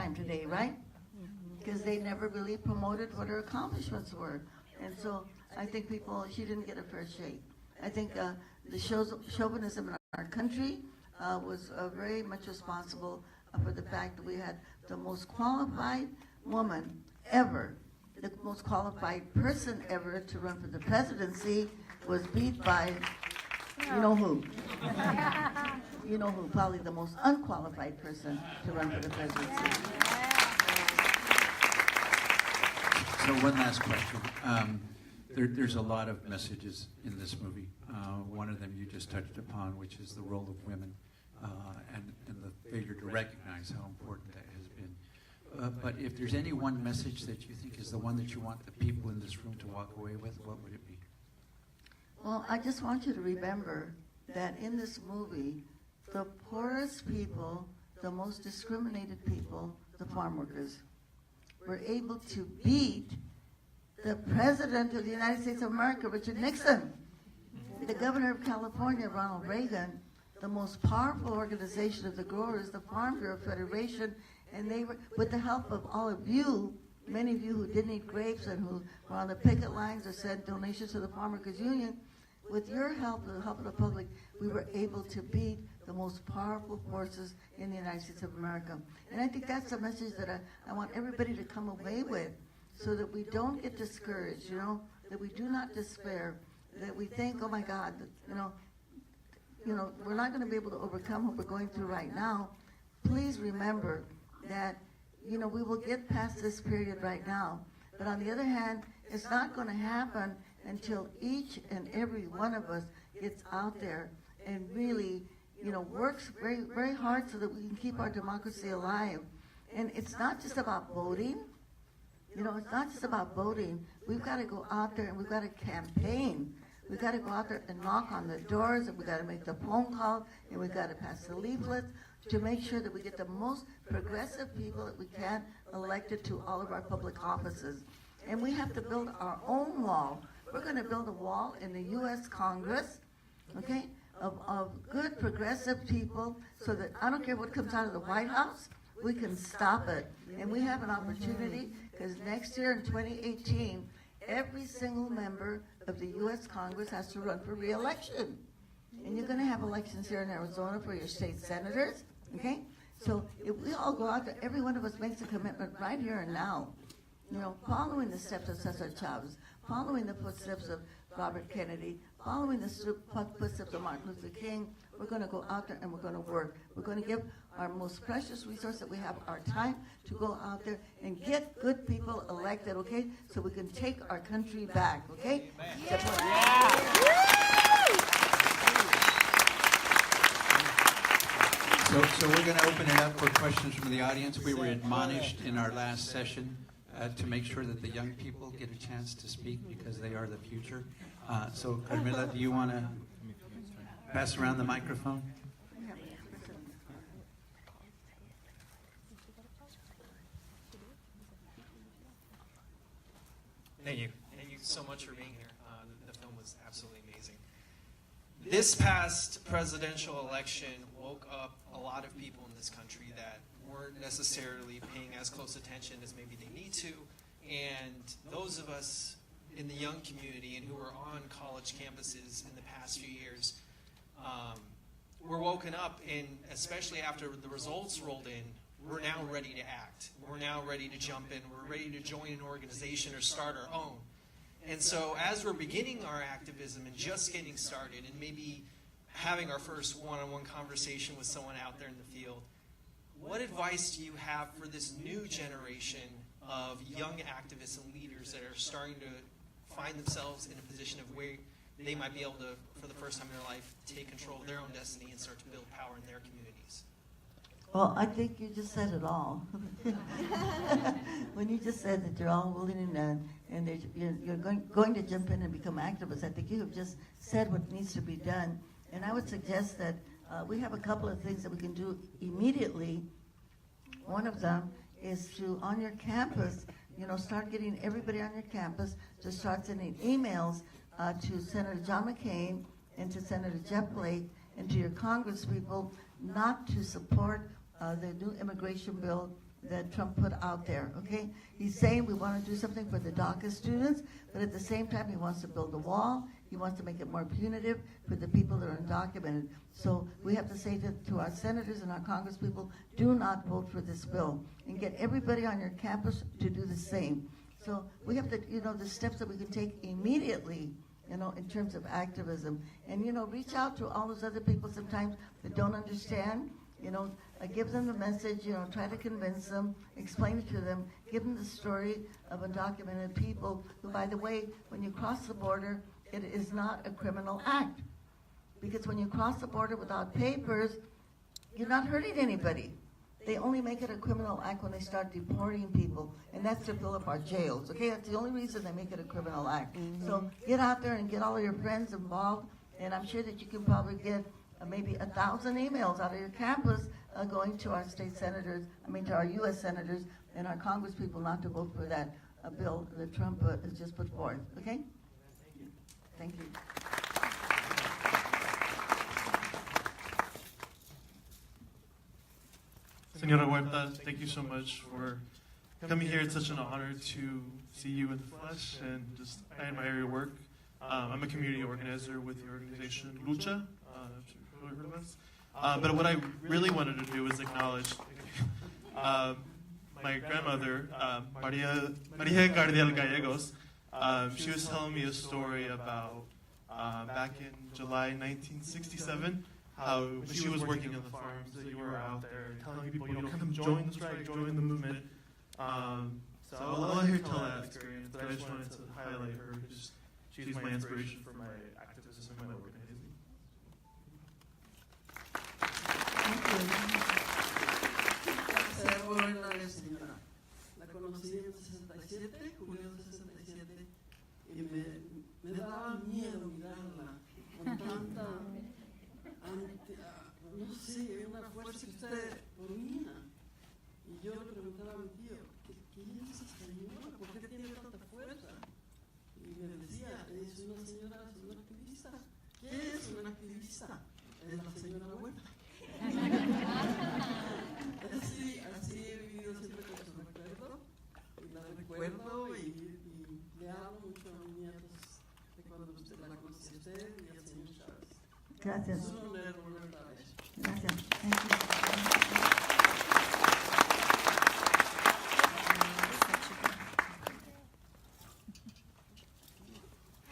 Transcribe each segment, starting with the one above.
time today, right? Because they never really promoted what her accomplishments were. And so I think she didn't get a fair shake. I think the chauvinism in our country was very much responsible for the fact that we had the most qualified woman ever, the most qualified person ever to run for the presidency was beat by, you know who? You know who? Probably the most unqualified person to run for the presidency. So one last question. There's a lot of messages in this movie. One of them you just touched upon, which is the role of women and the failure to recognize how important that has been. But if there's any one message that you think is the one that you want the people in this room to walk away with, what would it be? Well, I just want you to remember that in this movie, the poorest people, the most discriminated people, the farm workers, were able to beat the President of the United States of America, Richard Nixon, the Governor of California, Ronald Reagan, the most powerful organization of the growers, the Farm Bureau Federation, and they were, with the help of all of you, many of you who didn't eat grapes and who were on the picket lines or sent donations to the Farm Workers Union, with your help and the help of the public, we were able to beat the most powerful forces in the United States of America. And I think that's a message that I want everybody to come away with, so that we don't get discouraged, that we do not despair, that we think, oh my God, we're not going to be able to overcome what we're going through right now. Please remember that, we will get past this period right now. But on the other hand, it's not going to happen until each and every one of us gets out there and really, works very, very hard so that we can keep our democracy alive. And it's not just about voting. It's not just about voting. We've got to go out there and we've got to campaign. We've got to go out there and knock on the doors, and we've got to make the phone call, and we've got to pass the leaflets to make sure that we get the most progressive people that we can elected to all of our public offices. And we have to build our own wall. We're going to build a wall in the U.S. Congress, okay, of good progressive people, so that I don't care what comes out of the White House, we can stop it. And we have an opportunity, because next year in 2018, every single member of the U.S. Congress has to run for re-election. And you're going to have elections here in Arizona for your state senators, okay? So if we all go out there, every one of us makes a commitment right here and now, following the steps of Cesar Chavez, following the footsteps of Robert Kennedy, following the footsteps of Martin Luther King. We're going to go out there and we're going to work. We're going to give our most precious resource that we have, our time, to go out there and get good people elected, okay? So we can take our country back, okay? So we're going to open it up for questions from the audience. We were admonished in our last session to make sure that the young people get a chance to speak, because they are the future. So Carmela, do you want to pass around the microphone? Thank you. Thank you so much for being here. The film was absolutely amazing. This past presidential election woke up a lot of people in this country that weren't necessarily paying as close attention as maybe they need to. And those of us in the young community and who were on college campuses in the past few years were woken up, and especially after the results rolled in, we're now ready to act. We're now ready to jump in. We're ready to join an organization or start our own. And so as we're beginning our activism and just getting started and maybe having our first one-on-one conversation with someone out there in the field, what advice do you have for this new generation of young activists and leaders that are starting to find themselves in a position of where they might be able to, for the first time in their life, take control of their own destiny and start to build power in their communities? Well, I think you just said it all. When you just said that you're all willing and you're going to jump in and become activists, I think you have just said what needs to be done. And I would suggest that we have a couple of things that we can do immediately. One of them is to, on your campus, start getting everybody on your campus to start sending emails to Senator John McCain and to Senator Jeff Flake and to your congresspeople not to support the new immigration bill that Trump put out there, okay? He's saying we want to do something for the DACA students, but at the same time, he wants to build a wall. He wants to make it more punitive for the people that are undocumented. So we have to say to our senators and our congresspeople, do not vote for this bill, and get everybody on your campus to do the same. So we have to, the steps that we can take immediately, in terms of activism. And, reach out to all those other people sometimes that don't understand, give them the message, try to convince them, explain it to them, give them the story of undocumented people who, by the way, when you cross the border, it is not a criminal act. Because when you cross the border without papers, you're not hurting anybody. They only make it a criminal act when they start deporting people, and that's to fill up our jails, okay? That's the only reason they make it a criminal act. So get out there and get all of your friends involved, and I'm sure that you can probably get maybe 1,000 emails out of your campus going to our to our U.S. senators and our congresspeople not to vote for that bill that Trump has just put forth, okay? Thank you. Senora Huerta, thank you so much for coming here. It's such an honor to see you in the flesh, and I admire your work. I'm a community organizer with the organization Lucha, if you've really heard of us. But what I really wanted to do is acknowledge my grandmother, Maria Gardiel Gallegos. She was telling me a story about back in July 1967, how when she was working on the farms, that you were out there telling people, come join the strike, join the movement. So I'll let her tell that experience, but I just wanted to highlight her because she's my inspiration for my activism and my organizing. Ser gobernadora, señora. La conocí en el 67, julio del 67, y me daba miedo mirarla con tanta, no sé, una fuerza que usted ponía. Y yo le preguntaba a mi tío, ¿qué es esa señora? ¿Por qué tiene tanta fuerza? Y me decía, es una señora, es una activista. ¿Qué es una activista? Es la señora Huerta. Así he vivido siempre con su recuerdo, y la recuerdo y le hablo mucho a mis nietos de cuando la conocí a usted y al señor Chávez. Gracias. Es un honor volver a ver. Gracias. Thank you.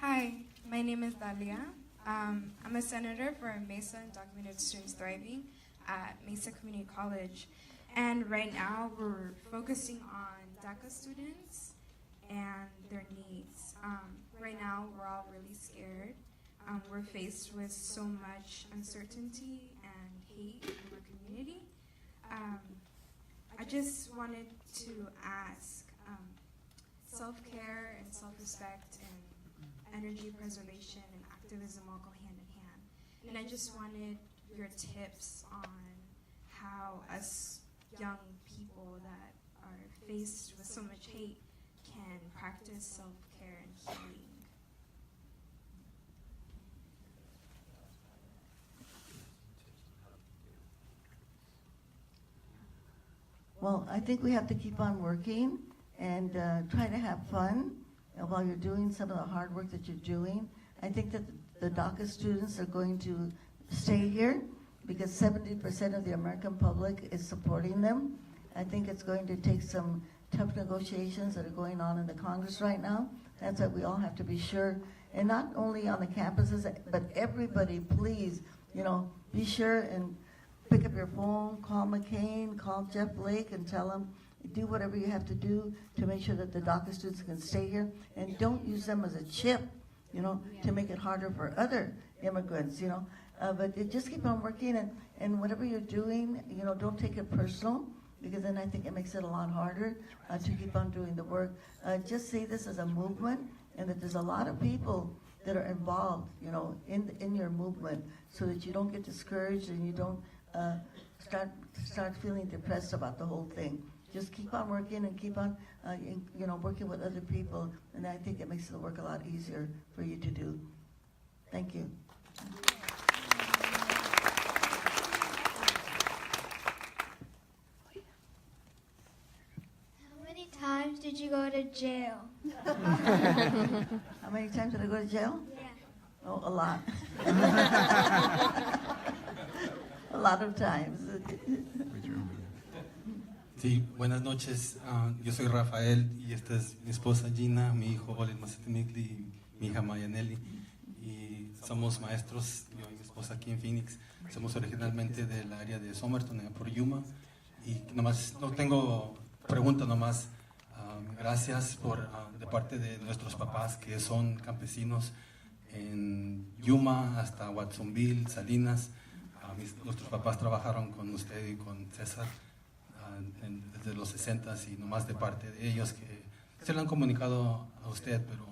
Hi, my name is Dalia. I'm a senator for Mesa Undocumented Students Thriving at Mesa Community College. And right now we're focusing on DACA students and their needs. Right now we're all really scared. We're faced with so much uncertainty and hate in our community. I just wanted to ask, self-care and self-respect and energy preservation and activism all go hand in hand. And I just wanted your tips on how us young people that are faced with so much hate can practice self-care and healing. Well, I think we have to keep on working and try to have fun while you're doing some of the hard work that you're doing. I think that the DACA students are going to stay here because 70% of the American public is supporting them. I think it's going to take some tough negotiations that are going on in the Congress right now. That's why we all have to be sure, and not only on the campuses, but everybody, please, be sure and pick up your phone, call McCain, call Jeff Blake, and tell them, do whatever you have to do to make sure that the DACA students can stay here, and don't use them as a chip, to make it harder for other immigrants, But just keep on working, and whatever you're doing, don't take it personal, because then I think it makes it a lot harder to keep on doing the work. Just see this as a movement, and that there's a lot of people that are involved, in your movement, so that you don't get discouraged and you don't start feeling depressed about the whole thing. Just keep on working and keep on, working with other people, and I think it makes the work a lot easier for you to do. Thank you. did you go to jail? How many times did I go to jail? Yeah. Oh, a lot. A lot of times. Sí, buenas noches. Yo soy Rafael y esta es mi esposa Gina, mi hijo Olin Macetemigli y mi hija Mayanelli. Y somos maestros, yo y mi esposa aquí en Phoenix. Somos originalmente del área de Somerton, por Yuma. Y nomás, no tengo pregunta nomás. Gracias de parte de nuestros papás que son campesinos en Yuma hasta Watsonville, Salinas. Nuestros papás trabajaron con usted y con César desde los 60s y nomás de parte de ellos que se lo han comunicado a usted, pero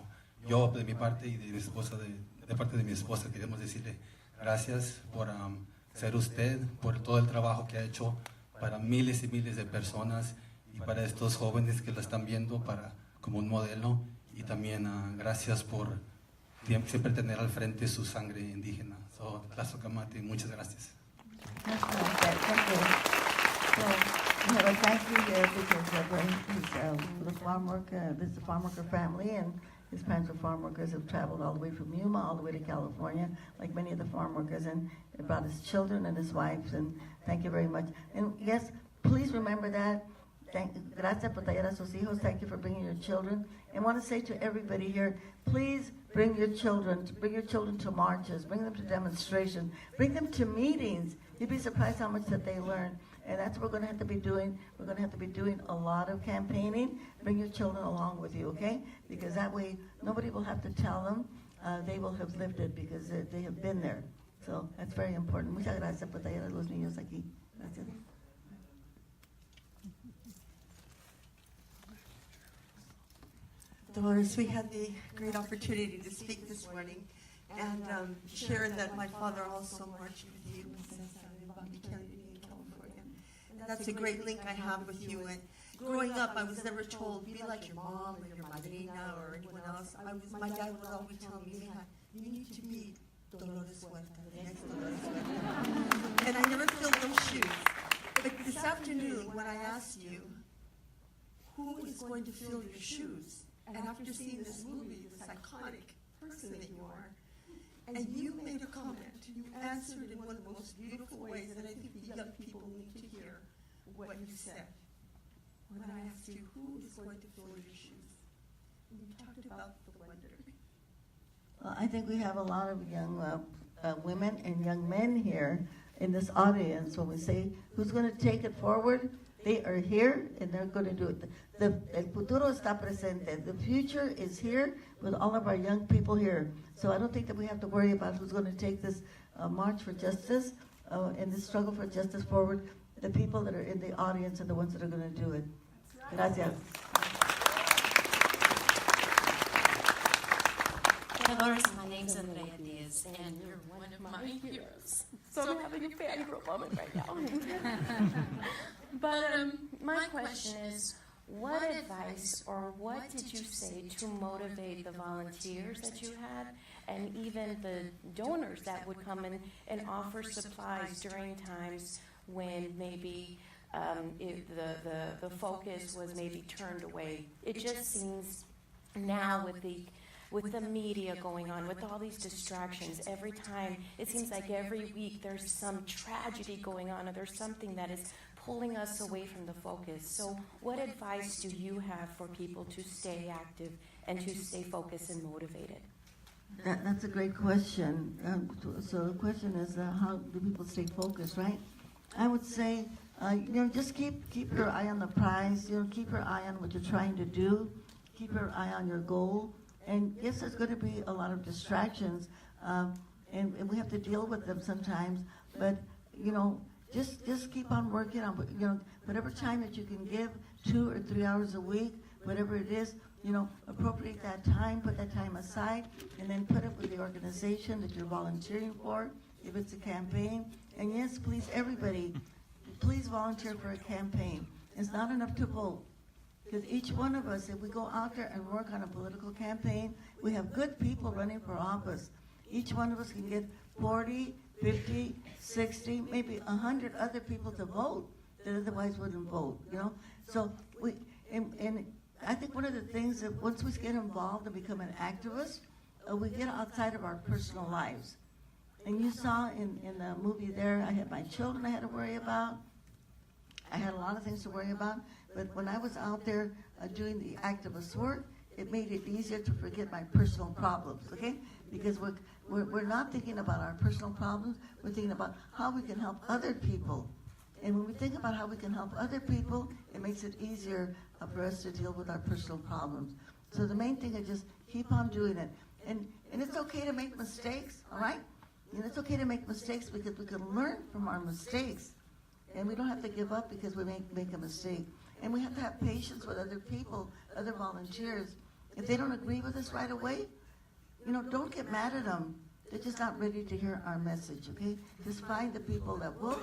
yo de mi parte y de mi esposa, de parte de mi esposa, queremos decirle gracias por ser usted, por todo el trabajo que ha hecho para miles y miles de personas y para estos jóvenes que la están viendo como un modelo, y también gracias por siempre tener al frente su sangre indígena. So, muchas gracias. That's right. Thank you. So we have a thank you here because the farm worker, this is a farm worker family, and his parents are farm workers, have traveled all the way from Yuma all the way to California, like many of the farm workers, and brought his children and his wives, and thank you very much. And yes, please remember that. Gracias por traer a sus hijos. Thank you for bringing your children. And I want to say to everybody here, please bring your children to marches, bring them to demonstrations, bring them to meetings. You'd be surprised how much that they learn. And that's what we're going to have to be doing. We're going to have to be doing a lot of campaigning. Bring your children along with you, okay? Because that way, nobody will have to tell them. They will have lived it because they have been there. So that's very important. Muchas gracias por traer a los niños aquí. Gracias. Dolores, we had the great opportunity to speak this morning and share that my father also marched with you in California. And that's a great link I have with you. And growing up, I was never told, be like your mom or your madrina or anyone else. My dad would always tell me, "Hija, you need to be Dolores Huerta, the next Dolores Huerta." And I never filled those shoes. But this afternoon, when I asked you, who is going to fill your shoes? And after seeing this movie, this iconic person that you are, and you made a comment, you answered in one of the most beautiful ways that I think the young people need to hear what you said. When I asked you, who is going to fill your shoes? And you talked about the wonder. Well, I think we have a lot of young women and young men here in this audience. When we say who's going to take it forward, they are here and they're going to do it. El futuro está presente. The future is here with all of our young people here. So I don't think that we have to worry about who's going to take this march for justice and this struggle for justice forward. The people that are in the audience are the ones that are going to do it. Gracias. Dolores, my name's Drea, and you're one of my heroes. So I'm having a fangirl moment right now. But my question is, what advice or what did you say to motivate the volunteers that you had and even the donors that would come in and offer supplies during times when maybe the focus was maybe turned away? It just seems now with the media going on, with all these distractions, every time, it seems like every week there's some tragedy going on or there's something that is pulling us away from the focus. So what advice do you have for people to stay active and to stay focused and motivated? That's a great question. So the question is, how do people stay focused, right? I would say, just keep your eye on the prize. Keep your eye on what you're trying to do. Keep your eye on your goal. And yes, there's going to be a lot of distractions, and we have to deal with them sometimes. But just keep on working on whatever time that you can give, 2 or 3 hours a week, whatever it is. Appropriate that time, put that time aside, and then put it with the organization that you're volunteering for, if it's a campaign. And yes, please, everybody, please volunteer for a campaign. It's not enough to vote. Because each one of us, if we go out there and work on a political campaign, we have good people running for office. Each one of us can get 40, 50, 60, maybe 100 other people to vote that otherwise wouldn't vote, So and I think one of the things that once we get involved and become an activist, we get outside of our personal lives. And you saw in the movie there, I had my children I had to worry about. I had a lot of things to worry about. But when I was out there doing the activist work, it made it easier to forget my personal problems, okay? Because we're not thinking about our personal problems, we're thinking about how we can help other people. And when we think about how we can help other people, it makes it easier for us to deal with our personal problems. So the main thing is just keep on doing it. And it's okay to make mistakes, all right? And it's okay to make mistakes because we can learn from our mistakes. And we don't have to give up because we make a mistake. And we have to have patience with other people, other volunteers. If they don't agree with us right away, don't get mad at them. They're just not ready to hear our message, okay? Just find the people that will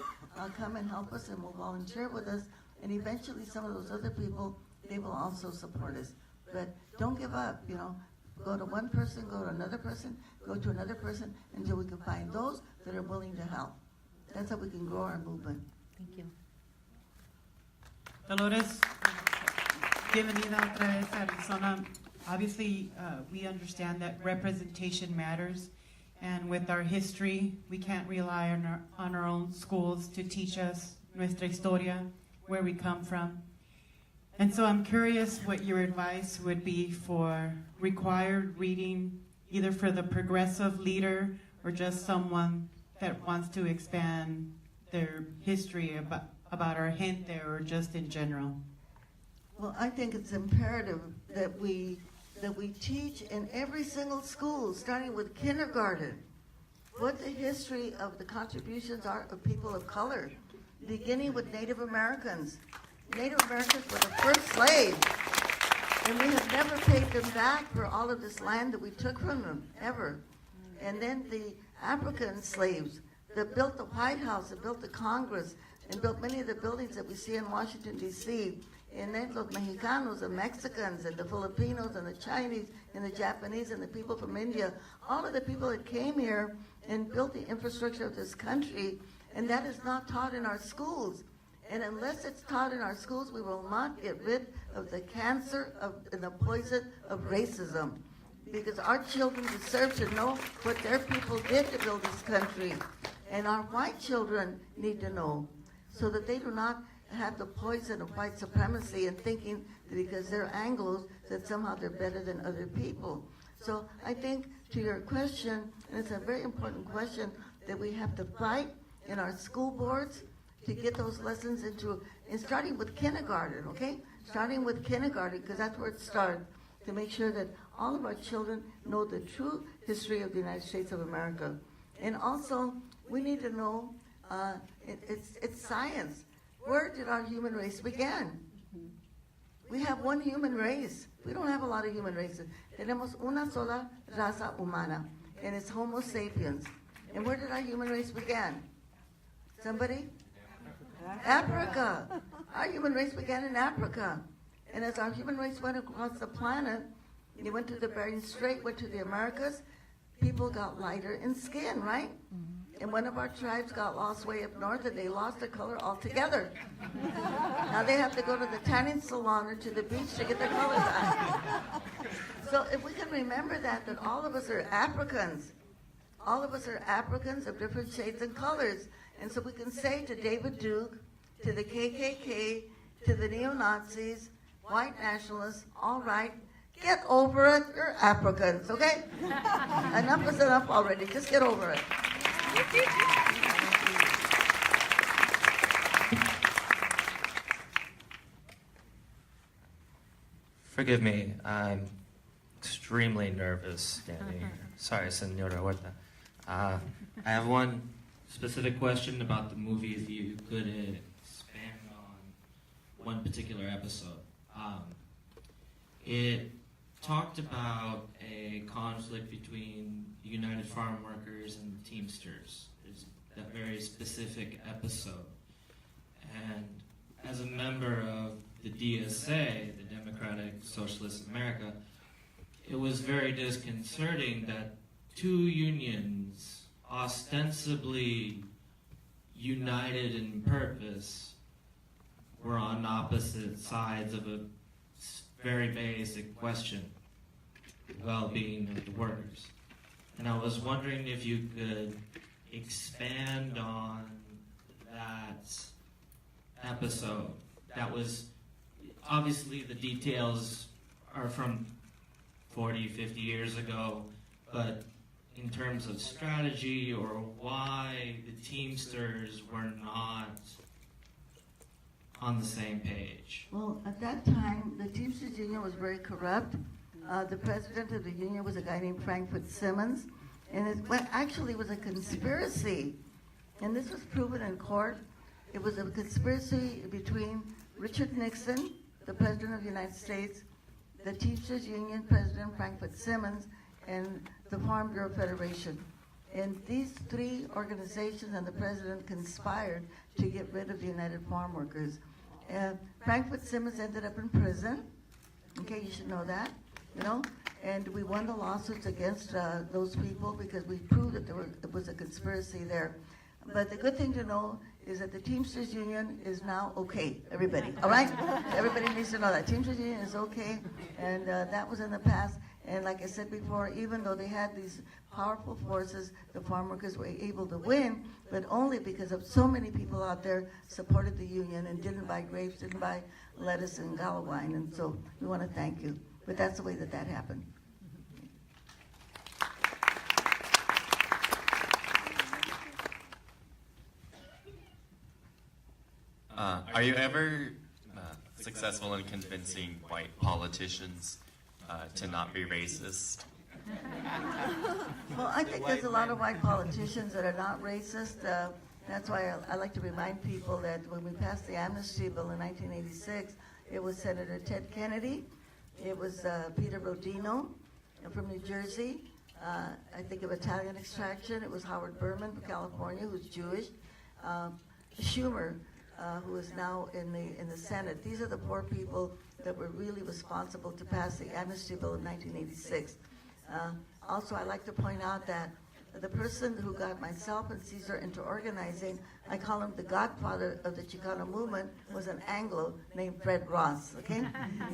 come and help us and will volunteer with us. And eventually some of those other people, they will also support us. But don't give up, Go to one person, go to another person, go to another person until we can find those that are willing to help. That's how we can grow our movement. Thank you. Dolores, bienvenida otra vez a Arizona. Obviously, we understand that representation matters, and with our history, we can't rely on our own schools to teach us nuestra historia, where we come from. And so I'm curious what your advice would be for required reading, either for the progressive leader or just someone that wants to expand their history about our gente or just in general. Well, I think it's imperative that we teach in every single school, starting with kindergarten, what the history of the contributions are of people of color, beginning with Native Americans. Native Americans were the first slaves, and we have never paid them back for all of this land that we took from them, ever. And then the African slaves that built the White House, that built the Congress, and built many of the buildings that we see in Washington, D.C., and then los Mexicanos, the Mexicans, and the Filipinos, and the Chinese, and the Japanese, and the people from India, all of the people that came here and built the infrastructure of this country, and that is not taught in our schools. And unless it's taught in our schools, we will not get rid of the cancer and the poison of racism. Because our children deserve to know what their people did to build this country. And our white children need to know, so that they do not have the poison of white supremacy and thinking that because they're Anglos that somehow they're better than other people. So I think to your question, and it's a very important question, that we have to fight in our school boards to get those lessons into, and starting with kindergarten, okay? Starting with kindergarten, because that's where it starts, to make sure that all of our children know the true history of the United States of America. And also, we need to know, it's science. Where did our human race begin? We have one human race. We don't have a lot of human races. Tenemos una sola raza humana, and it's Homo sapiens. And where did our human race begin? Somebody? Africa. Our human race began in Africa. And as our human race went across the planet, they went to the Bering Strait, went to the Americas, people got lighter in skin, right? And one of our tribes got lost way up north, and they lost their color altogether. Now they have to go to the tanning salon or to the beach to get their color back. So if we can remember that all of us are Africans. All of us are Africans of different shades and colors. And so we can say to David Duke, to the KKK, to the neo-Nazis, white nationalists, all right, get over it, you're Africans, okay? Enough is enough already, just get over it. Forgive me, I'm extremely nervous standing here. Sorry, Senora Huerta. I have one specific question about the movie, if you could expand on one particular episode. It talked about a conflict between the United Farm Workers and the Teamsters. There's that very specific episode. And as a member of the DSA, the Democratic Socialist America, it was very disconcerting that two unions, ostensibly united in purpose, were on opposite sides of a very basic question, the well-being of the workers. And I was wondering if you could expand on that episode. That was, obviously the details are from 40, 50 years ago, but in terms of strategy or why the Teamsters were not on the same page. Well, at that time, the Teamsters Union was very corrupt. The president of the union was a guy named Frank Fitzsimmons, and actually was a conspiracy. And this was proven in court. It was a conspiracy between Richard Nixon, the president of the United States, the Teamsters Union president, Frank Fitzsimmons, and the Farm Bureau Federation. And these three organizations and the president conspired to get rid of the United Farm Workers. Frank Fitzsimmons ended up in prison. Okay, you should know that, you know. And we won the lawsuits against those people because we proved that there was a conspiracy there. But the good thing to know is that the Teamsters Union is now okay, everybody, all right? Everybody needs to know that. Teamsters Union is okay, and that was in the past. And like I said before, even though they had these powerful forces, the farm workers were able to win, but only because of so many people out there supported the union and didn't buy grapes, didn't buy lettuce and gala wine. And so we want to thank you. But that's the way that that happened. Are you ever successful in convincing white politicians to not be racist? Well, I think there's a lot of white politicians that are not racist. That's why I like to remind people that when we passed the amnesty bill in 1986, it was Senator Ted Kennedy, it was Peter Rodino from New Jersey, I think of Italian extraction, it was Howard Berman from California, who's Jewish, Schumer, who is now in the Senate. These are the four people that were really responsible to pass the amnesty bill in 1986. Also, I'd like to point out that the person who got myself and Cesar into organizing, I call him the godfather of the Chicano movement, was an Anglo named Fred Ross, okay?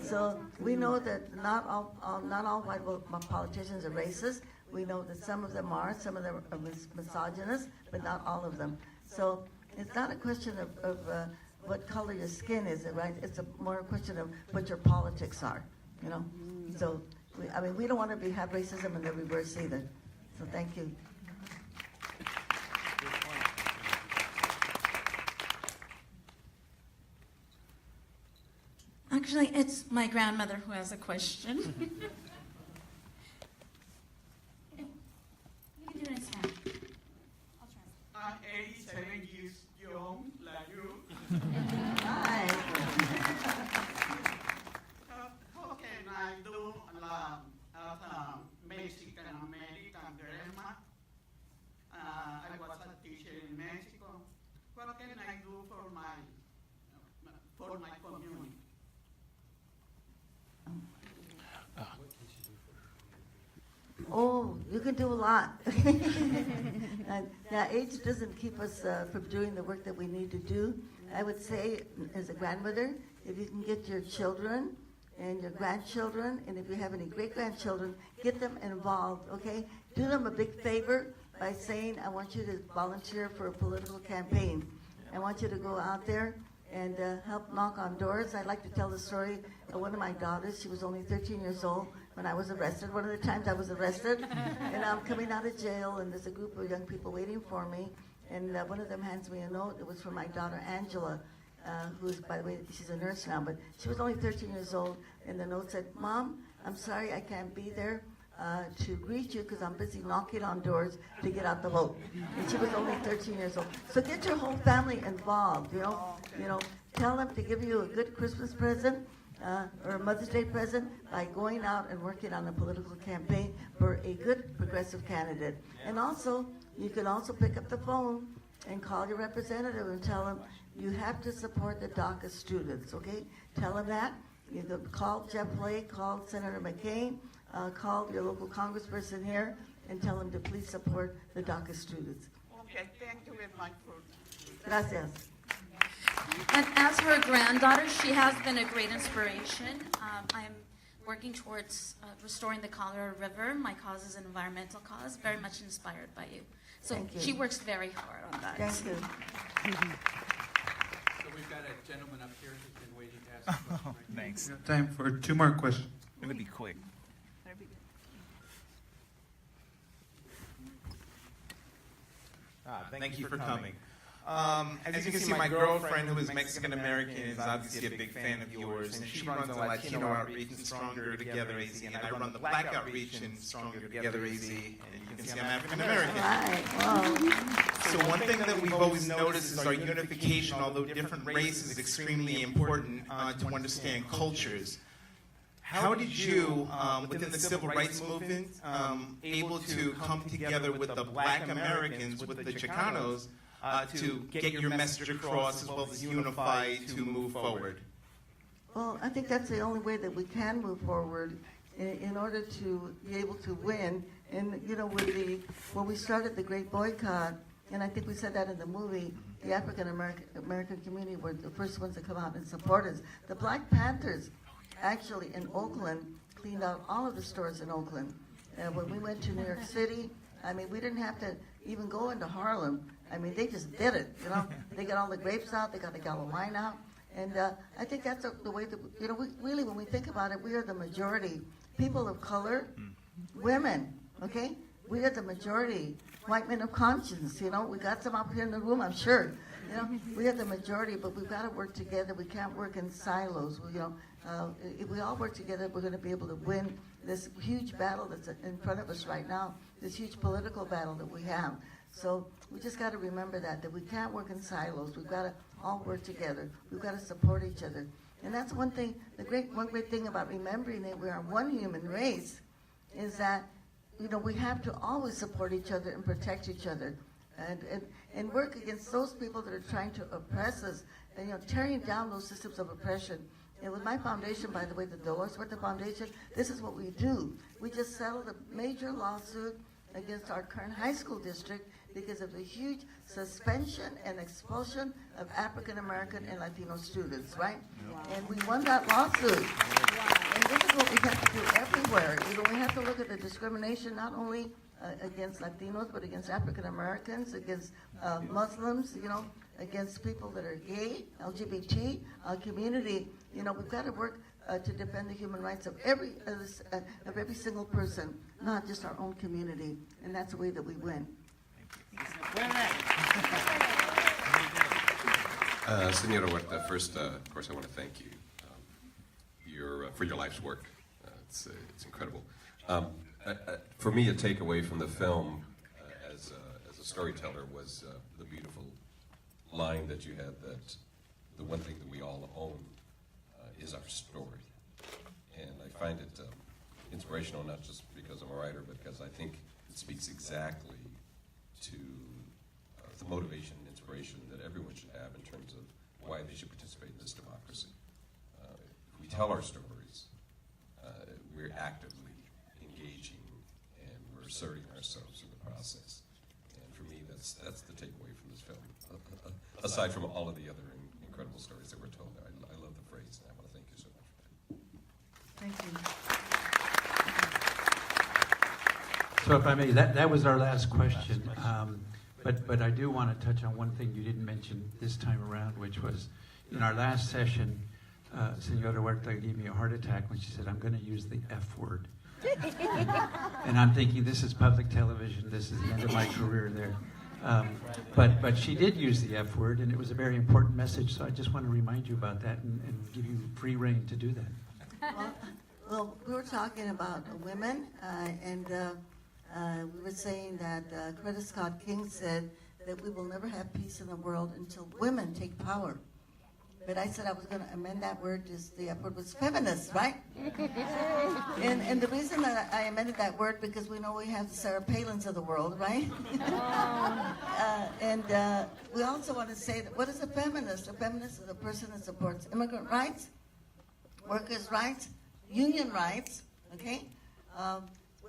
So we know that not all white politicians are racist. We know that some of them are misogynist, but not all of them. So it's not a question of what color your skin is, right? It's more a question of what your politics are, you know? So, we don't want to have racism in the reverse either. So thank you. Actually, it's my grandmother who has a question. You can do it in Spanish. I'll try. I'm 87 years young, like you. Hi. How can I do as a Mexican-American grandma? I was a teacher in Mexico. What can I do for my community? Oh, you can do a lot. Now, age doesn't keep us from doing the work that we need to do. I would say, as a grandmother, if you can get your children and your grandchildren, and if you have any great-grandchildren, get them involved, okay? Do them a big favor by saying, I want you to volunteer for a political campaign. I want you to go out there and help knock on doors. I'd like to tell the story of one of my daughters. She was only 13 years old when I was arrested. One of the times I was arrested, and I'm coming out of jail, and there's a group of young people waiting for me, and one of them hands me a note. It was from my daughter, Angela, who's, by the way, she's a nurse now, but she was only 13 years old, and the note said, Mom, I'm sorry I can't be there to greet you because I'm busy knocking on doors to get out the vote. And she was only 13 years old. So get your whole family involved, you know, tell them to give you a good Christmas present or a Mother's Day present by going out and working on a political campaign for a good progressive candidate. And also, you can also pick up the phone and call your representative and tell them you have to support the DACA students, okay? Tell them that. You can call Jeff Flake, call Senator McCain, call your local congressperson here, and tell them to please support the DACA students. Okay, thank you very much for Gracias. And as her granddaughter, she has been a great inspiration. I'm working towards restoring the Colorado River. My cause is an environmental cause, very much inspired by you. So Thank you. she works very hard on that. Thank you. So we've got a gentleman up here who's been waiting to ask a question. Right? Thanks. We have time for 2 more questions. It'll be quick. Thank you for coming. As you can see, my girlfriend, who is Mexican American, is obviously a big fan of yours, and she runs the Latino outreach in Stronger Together AZ, and I run the Black outreach in Stronger Together AZ, and you can see I'm African American. So one thing that we've always noticed is our unification, although different races, is extremely important to understand cultures. How did you, within the civil rights movement, able to come together with the Black Americans, with the Chicanos, to get your message across as well as unify to move forward? Well, I think that's the only way that we can move forward in order to be able to win. And, you know, when we started the Great Boycott, and I think we said that in the movie, the African American community were the first ones to come out and support us. The Black Panthers, actually, in Oakland, cleaned out all of the stores in Oakland. And when we went to New York City, I mean, we didn't have to even go into Harlem. I mean, they just did it, you know. They got all the grapes out, they got the gallon wine out. And I think that's the way that, you know, really, when we think about it, we are the majority. People of color, women, okay? We are the majority. White men of conscience, you know. We got some up here in the room, I'm sure. You know, we are the majority, but we've got to work together. We can't work in silos, you know. If we all work together, we're going to be able to win this huge battle that's in front of us right now, this huge political battle that we have. So we just got to remember that we can't work in silos. We've got to all work together. We've got to support each other. And that's one thing, one great thing about remembering that we are one human race is that, you know, we have to always support each other and protect each other and work against those people that are trying to oppress us and, you know, tearing down those systems of oppression. And with my foundation, by the way, the Dolores Huerta Foundation, this is what we do. We just settled a major lawsuit against our current high school district because of the huge suspension and expulsion of African American and Latino students, right? Wow. And we won that lawsuit. Wow. And this is what we have to do everywhere. You know, we have to look at the discrimination not only against Latinos, but against African Americans, against Muslims, you know, against people that are gay, LGBT community. You know, we've got to work to defend the human rights of every single person, not just our own community. And that's the way that we win. Senora Huerta, first, of course, I want to thank you for your life's work. It's incredible. For me, a takeaway from the film as a storyteller was the beautiful line that you had that the one thing that we all own is our story. And I find it inspirational, not just because I'm a writer, but because I think it speaks exactly to the motivation and inspiration that everyone should have in terms of why they should participate in this democracy. If we tell our stories, we're actively engaging and we're asserting ourselves in the process. And for me, that's the takeaway from this film. Aside from all of the other incredible stories that were told, I love the phrase, and I want to thank you so much for that. Thank you. So if I may, that was our last question. But I do want to touch on one thing you didn't mention this time around, which was in our last session, Senora Huerta gave me a heart attack when she said, I'm going to use the F word. And I'm thinking, this is public television. This is the end of my career there. But she did use the F word, and it was a very important message. So I just want to remind you about that and give you free rein to do that. Well, we were talking about women, and we were saying that Coretta Scott King said that we will never have peace in the world until women take power. But I said I was going to amend that word, just the F word was feminist, right? and the reason that I amended that word, because we know we have the Sarah Palins of the world, right? And we also want to say that what is a feminist? A feminist is a person that supports immigrant rights, workers' rights, union rights, okay?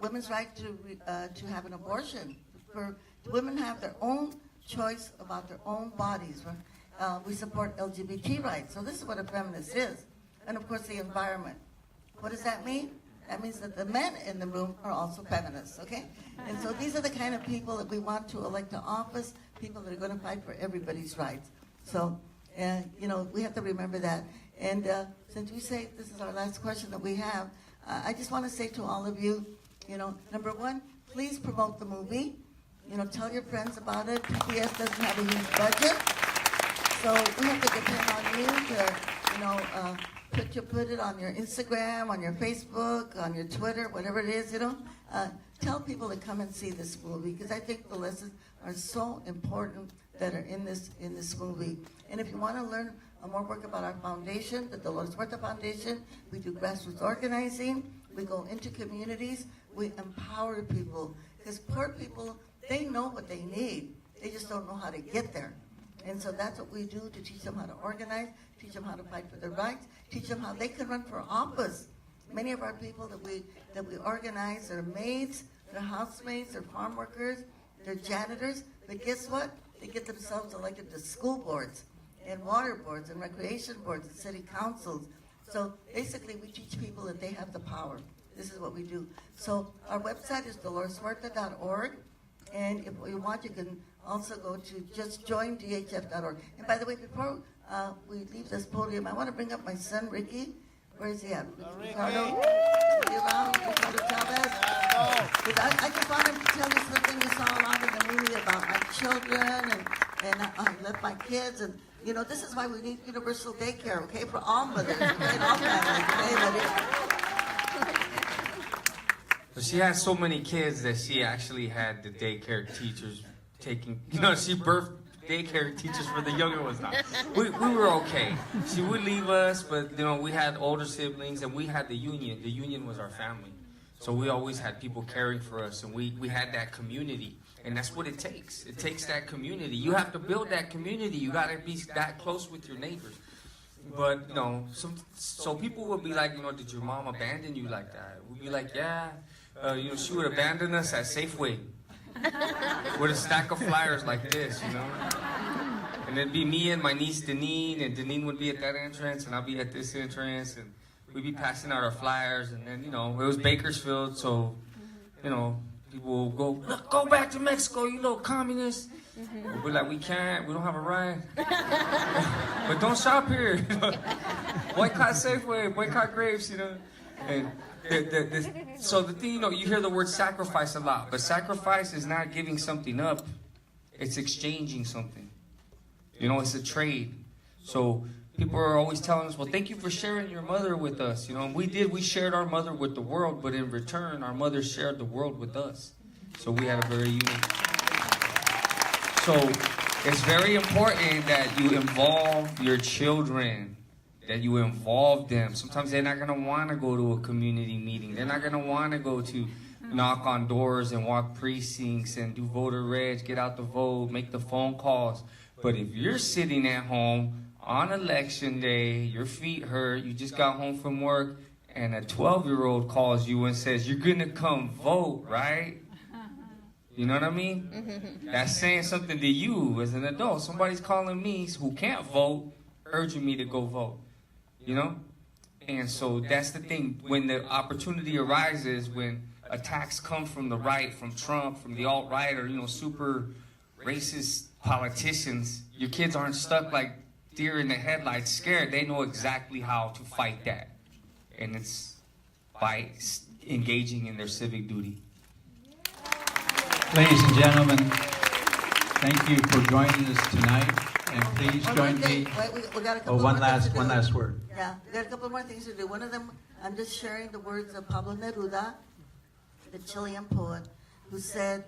Women's right to have an abortion. Women have their own choice about their own bodies, right? we support LGBT rights. So this is what a feminist is. And of course, the environment. What does that mean? That means that the men in the room are also feminists, okay? And so these are the kind of people that we want to elect to office, people that are going to fight for everybody's rights. So, we have to remember that. And since we say this is our last question that we have, I just want to say to all of you, number one, please promote the movie. Tell your friends about it. PBS doesn't have a huge budget. So we have to depend on you to, put it on your Instagram, on your Facebook, on your Twitter, whatever it is, Tell people to come and see this movie, because I think the lessons are so important that are in this movie. And if you want to learn more work about our foundation, the Dolores Huerta Foundation, we do grassroots organizing. We go into communities. We empower people, because poor people, they know what they need. They just don't know how to get there. And so that's what we do to teach them how to organize, teach them how to fight for their rights, teach them how they can run for office. Many of our people that we organize are maids, they're housemates, they're farm workers, they're janitors. But guess what? They get themselves elected to school boards and water boards and recreation boards and city councils. So basically, we teach people that they have the power. This is what we do. So our website is doloreshuerta.org. And if you want, you can also go to justjoindhf.org. And by the way, before we leave this podium, I want to bring up my son, Ricky. Where is he at? Ricardo? Are you around? Ricardo Chavez? I just wanted to tell you something you saw a lot in the movie about my children and I left my kids. And, this is why we need universal daycare, okay, for all mothers, okay, and all families, okay, She had so many kids that she actually had the daycare teachers taking, she birthed daycare teachers for the younger ones now. We were okay. She would leave us, but, we had older siblings, and we had the union. The union was our family. So we always had people caring for us, and we had that community. And that's what it takes. It takes that community. You have to build that community. You got to be that close with your neighbors. But, so people would be like, did your mom abandon you like that? We'd be like, yeah. She would abandon us at Safeway with a stack of flyers like this, And it'd be me and my niece Deneen, and Deneen would be at that entrance, and I'll be at this entrance, and we'd be passing out our flyers, and then, it was Bakersfield, so, people will go back to Mexico, communists. We're like, we can't, we don't have a right. But don't shop here. Boycott Safeway, boycott grapes, And so the thing, you hear the word sacrifice a lot, but sacrifice is not giving something up. It's exchanging something. It's a trade. So people are always telling us, well, thank you for sharing your mother with us. And we shared our mother with the world, but in return, our mother shared the world with us. So we had a very unique. So it's very important that you involve your children, that you involve them. Sometimes they're not going to want to go to a community meeting. They're not going to want to go to knock on doors and walk precincts and do voter reg, get out the vote, make the phone calls. But if you're sitting at home on election day, your feet hurt, you just got home from work, and a 12-year-old calls you and says, you're going to come vote, right? You know what I mean? That's saying something to you as an adult. Somebody's calling me who can't vote, urging me to go vote. And so that's the thing. When the opportunity arises, when attacks come from the right, from Trump, from the alt-right, or, super racist politicians, your kids aren't stuck like deer in the headlights scared. They know exactly how to fight that. And it's by engaging in their civic duty. Ladies and gentlemen, thank you for joining us tonight. And please join me. We got a couple one more things to do. last word. Yeah, we got a couple more things to do. One of them, I'm just sharing the words of Pablo Neruda, the Chilean poet, who said,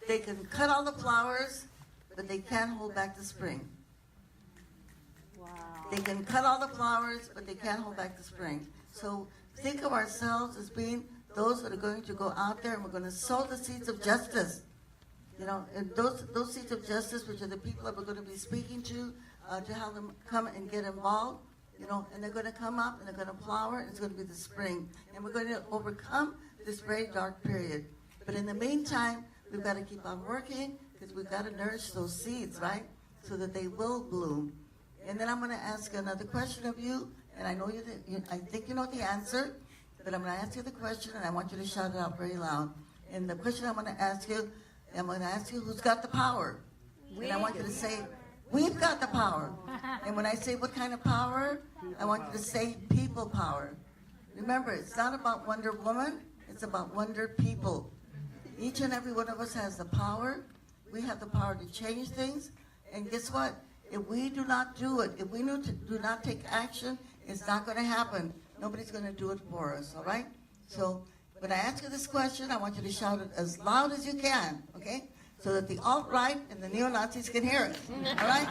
they can cut all the flowers, but they can't hold back the spring. Wow. They can cut all the flowers, but they can't hold back the spring. So think of ourselves as being those that are going to go out there and we're going to sow the seeds of justice. And those seeds of justice, which are the people that we're going to be speaking to have them come and get involved, and they're going to come up and they're going to flower, and it's going to be the spring. And we're going to overcome this very dark period. But in the meantime, we've got to keep on working, because we've got to nourish those seeds, right? So that they will bloom. And then I'm going to ask another question of you, and I know I think you know the answer, but I'm going to ask you the question, and I want you to shout it out very loud. And the question I'm going to ask you who's got the power? And I want you to say, we've got the power. And when I say what kind of power, I want you to say people power. Remember, it's not about Wonder Woman, it's about Wonder People. Each and every one of us has the power. We have the power to change things. And guess what? If we do not do it, if we do not take action, it's not going to happen. Nobody's going to do it for us, all right? So when I ask you this question, I want you to shout it as loud as you can, okay? So that the alt-right and the neo-Nazis can hear it, all right?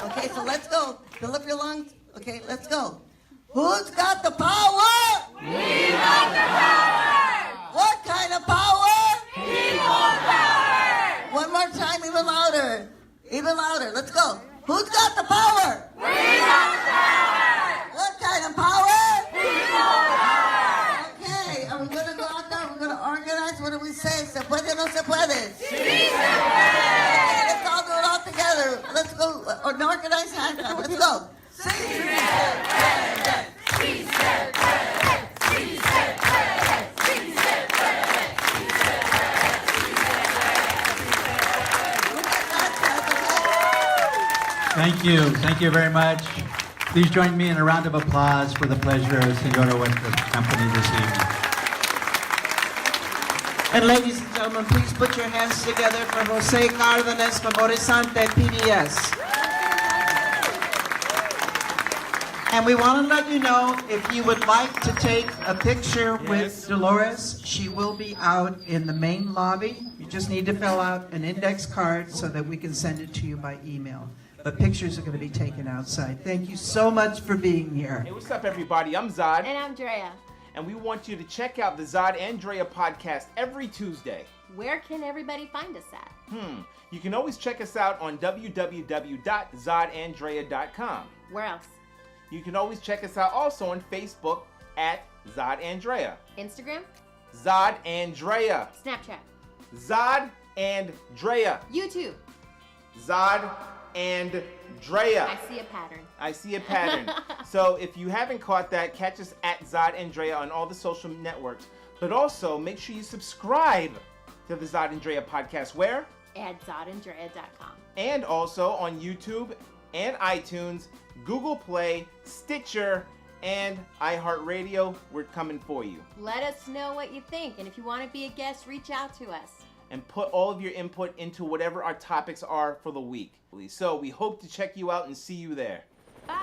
Okay, so let's go. Fill up your lungs. Okay, let's go. Who's got the power? We got the power! What kind of power? People power! One more time, even louder. Even louder. Let's go. Who's got the power? We got the power! What kind of power? People power! Okay, are we going to go out there? We're going to organize. What do we say? ¿Se puede o no se puede? Sí, se puede! Okay, let's all do it all together. Let's go. An organized hand clap. Let's go. Sí se puede. Sí se puede. Sí se puede. Sí se puede. Thank you. Thank you very much. Please join me in a round of applause for the pleasure of Senora Huerta's company this evening. And ladies and gentlemen, please put your hands together for Jose Cardenas Favorizante, PDS. And we want to let you know, if you would like to take a picture with Dolores, she will be out in the main lobby. You just need to fill out an index card so that we can send it to you by email. But pictures are going to be taken outside. Thank you so much for being here. Hey, what's up, everybody? I'm Zod. And I'm Drea. And we want you to check out the Zod and Drea podcast every Tuesday. Where can everybody find us at? You can always check us out on www.zodanddrea.com. Where else? You can always check us out also on Facebook at Zod and Drea. Instagram? Zod and Drea. Snapchat? Zod and Drea. YouTube? Zod and Drea. I see a pattern. I see a pattern. So if you haven't caught that, catch us at Zod and Drea on all the social networks. But also, make sure you subscribe to the Zod and Drea podcast. Where? At zodanddrea.com. And also on YouTube and iTunes, Google Play, Stitcher, and iHeartRadio. We're coming for you. Let us know what you think. And if you want to be a guest, reach out to us. And put all of your input into whatever our topics are for the week. So we hope to check you out and see you there. Bye.